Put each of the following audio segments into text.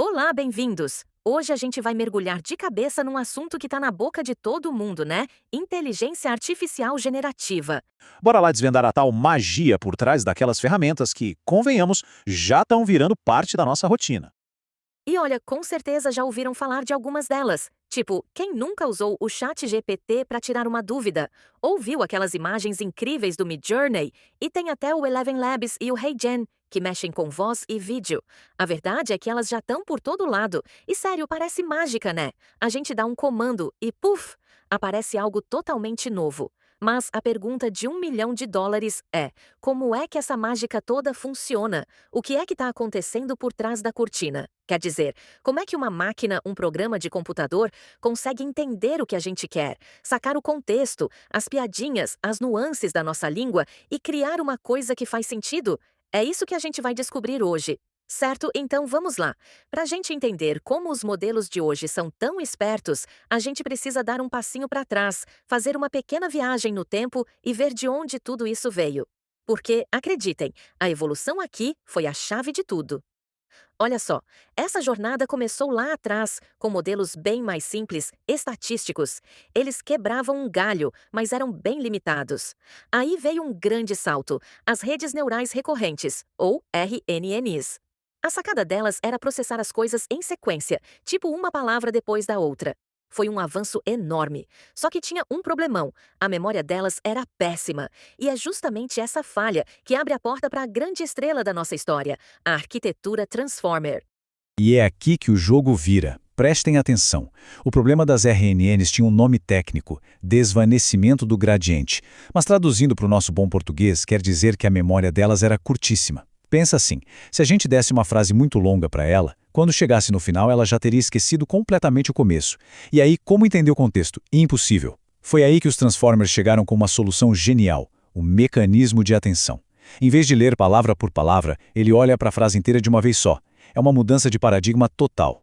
Olá, bem-vindos! Hoje a gente vai mergulhar de cabeça num assunto que tá na boca de todo mundo, né? Inteligência artificial generativa. Bora lá desvendar a tal magia por trás daquelas ferramentas que, convenhamos, já estão virando parte da nossa rotina. E olha, com certeza já ouviram falar de algumas delas. Tipo, quem nunca usou o Chat GPT para tirar uma dúvida? Ou viu aquelas imagens incríveis do Midjourney? E tem até o Eleven Labs e o HeyGen, que mexem com voz e vídeo. A verdade é que elas já estão por todo lado. E sério, parece mágica, né? A gente dá um comando e puf, aparece algo totalmente novo. Mas a pergunta de US$ 1 milhão é: como é que essa mágica toda funciona? O que é que está acontecendo por trás da cortina? Quer dizer, como é que uma máquina, um programa de computador, consegue entender o que a gente quer, sacar o contexto, as piadinhas, as nuances da nossa língua e criar uma coisa que faz sentido? É isso que a gente vai descobrir hoje. Certo? Então vamos lá. Para a gente entender como os modelos de hoje são tão espertos, a gente precisa dar um passinho para trás, fazer uma pequena viagem no tempo e ver de onde tudo isso veio. Porque, acreditem, a evolução aqui foi a chave de tudo. Olha só, essa jornada começou lá atrás, com modelos bem mais simples, estatísticos. Eles quebravam um galho, mas eram bem limitados. Aí veio um grande salto: as redes neurais recorrentes, ou RNNs. A sacada delas era processar as coisas em sequência, tipo uma palavra depois da outra. Foi um avanço enorme. Só que tinha um problemão: a memória delas era péssima. E é justamente essa falha que abre a porta para a grande estrela da nossa história, a arquitetura Transformer. E é aqui que o jogo vira. Prestem atenção. O problema das RNNs tinha um nome técnico, desvanecimento do gradiente. Mas traduzindo para o nosso bom português, quer dizer que a memória delas era curtíssima. Pensa assim, se a gente desse uma frase muito longa para ela, quando chegasse no final ela já teria esquecido completamente o começo. E aí, como entender o contexto? Impossível. Foi aí que os Transformers chegaram com uma solução genial, o mecanismo de atenção. Em vez de ler palavra por palavra, ele olha para a frase inteira de uma vez só. É uma mudança de paradigma total.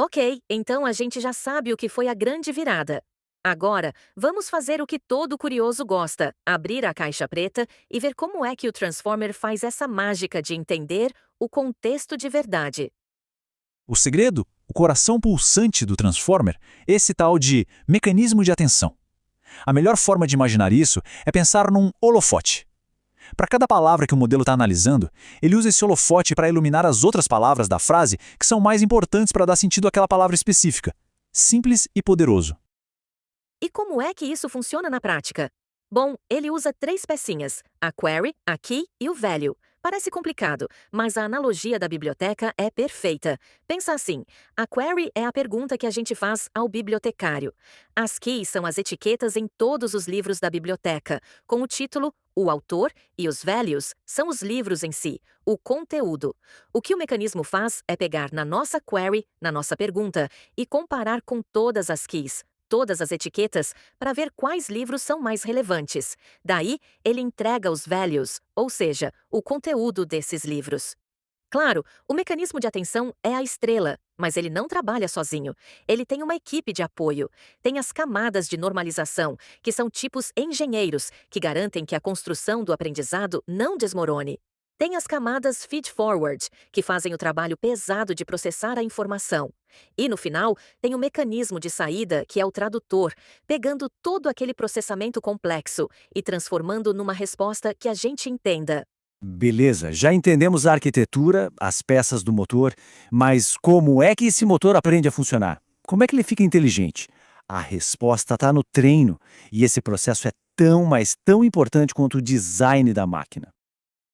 Ok, então a gente já sabe o que foi a grande virada. Agora, vamos fazer o que todo curioso gosta: abrir a caixa preta e ver como é que o Transformer faz essa mágica de entender o contexto de verdade. O segredo? O coração pulsante do Transformer? Esse tal de mecanismo de atenção. A melhor forma de imaginar isso é pensar num holofote. Para cada palavra que o modelo está analisando, ele usa esse holofote para iluminar as outras palavras da frase que são mais importantes para dar sentido àquela palavra específica. Simples e poderoso. E como é que isso funciona na prática? Bom, ele usa três pecinhas: a query, a key e o value. Parece complicado, mas a analogia da biblioteca é perfeita. Pensa assim: a query é a pergunta que a gente faz ao bibliotecário. As keys são as etiquetas em todos os livros da biblioteca, com o título, o autor, e os values são os livros em si, o conteúdo. O que o mecanismo faz é pegar na nossa query, na nossa pergunta, e comparar com todas as keys, todas as etiquetas, para ver quais livros são mais relevantes. Daí, ele entrega os values, ou seja, o conteúdo desses livros. Claro, o mecanismo de atenção é a estrela, mas ele não trabalha sozinho. Ele tem uma equipe de apoio. Tem as camadas de normalização, que são tipos engenheiros, que garantem que a construção do aprendizado não desmorone. Tem as camadas feed-forward, que fazem o trabalho pesado de processar a informação. E, no final, tem o mecanismo de saída, que é o tradutor, pegando todo aquele processamento complexo e transformando numa resposta que a gente entenda. Beleza, já entendemos a arquitetura, as peças do motor, mas como é que esse motor aprende a funcionar? Como é que ele fica inteligente? A resposta está no treino, e esse processo é tão, mas tão importante quanto o design da máquina.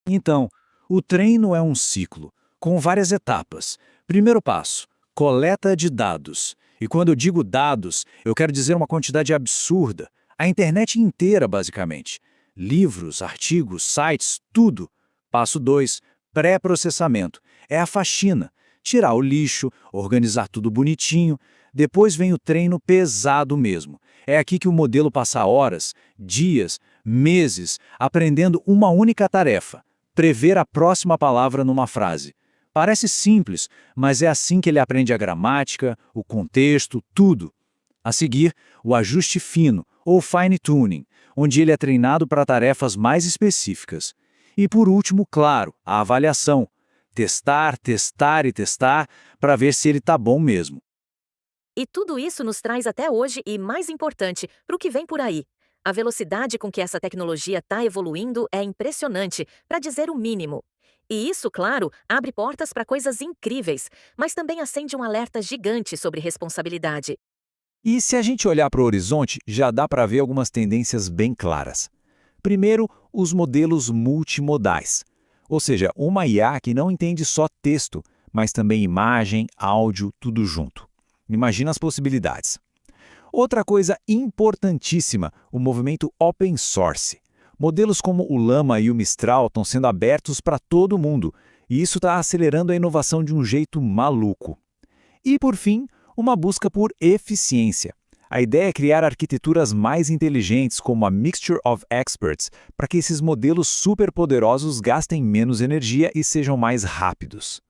Então, o treino é um ciclo, com várias etapas. Primeiro passo: coleta de dados. E quando eu digo dados, eu quero dizer uma quantidade absurda. A internet inteira, basicamente. Livros, artigos, sites, tudo. Passo 2: pré-processamento. É a faxina. Tirar o lixo, organizar tudo bonitinho. Depois vem o treino pesado mesmo. É aqui que o modelo passa horas, dias, meses, aprendendo uma única tarefa: prever a próxima palavra numa frase. Parece simples, mas é assim que ele aprende a gramática, o contexto, tudo. A seguir, o ajuste fino, ou fine-tuning, onde ele é treinado para tarefas mais específicas. E por último, claro, a avaliação. testar, testar e testar para ver se ele tá bom mesmo. E tudo isso nos traz até hoje e, mais importante, para o que vem por aí. A velocidade com que essa tecnologia está evoluindo é impressionante, para dizer o mínimo. E isso, claro, abre portas para coisas incríveis, mas também acende um alerta gigante sobre responsabilidade. E se a gente olhar para o horizonte, já dá para ver algumas tendências bem claras. Primeiro, os modelos multimodais, ou seja, uma IA que não entende só texto, mas também imagem, áudio, tudo junto. Imagina as possibilidades. Outra coisa importantíssima, o movimento open source. Modelos como o Llama e o Mistral estão sendo abertos para todo mundo, e isso está acelerando a inovação de um jeito maluco. E, por fim, uma busca por eficiência. A ideia é criar arquiteturas mais inteligentes, como a Mixture of Experts, para que esses modelos superpoderosos gastem menos energia e sejam mais rápidos.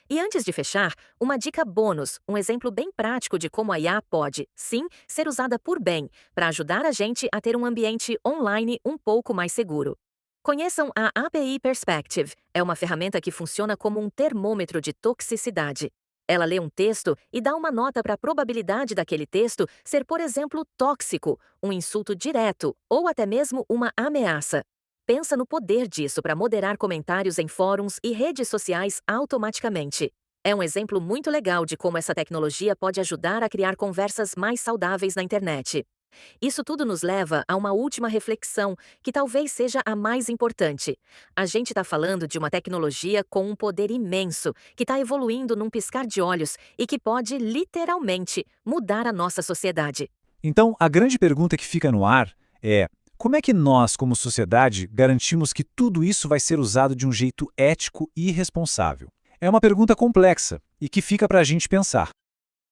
E antes de fechar, uma dica bônus, um exemplo bem prático de como a IA pode, sim, ser usada por bem, para ajudar a gente a ter um ambiente online um pouco mais seguro. Conheçam a API Perspective, é uma ferramenta que funciona como um termômetro de toxicidade. Ela lê um texto e dá uma nota para a probabilidade daquele texto ser, por exemplo, tóxico, um insulto direto ou até mesmo uma ameaça. Pensa no poder disso para moderar comentários em fóruns e redes sociais automaticamente. É um exemplo muito legal de como essa tecnologia pode ajudar a criar conversas mais saudáveis na internet. Isso tudo nos leva a uma última reflexão, que talvez seja a mais importante. A gente está falando de uma tecnologia com um poder imenso, que está evoluindo num piscar de olhos e que pode, literalmente, mudar a nossa sociedade. Então, a grande pergunta que fica no ar é: como é que nós, como sociedade, garantimos que tudo isso vai ser usado de um jeito ético e responsável? É uma pergunta complexa e que fica para a gente pensar.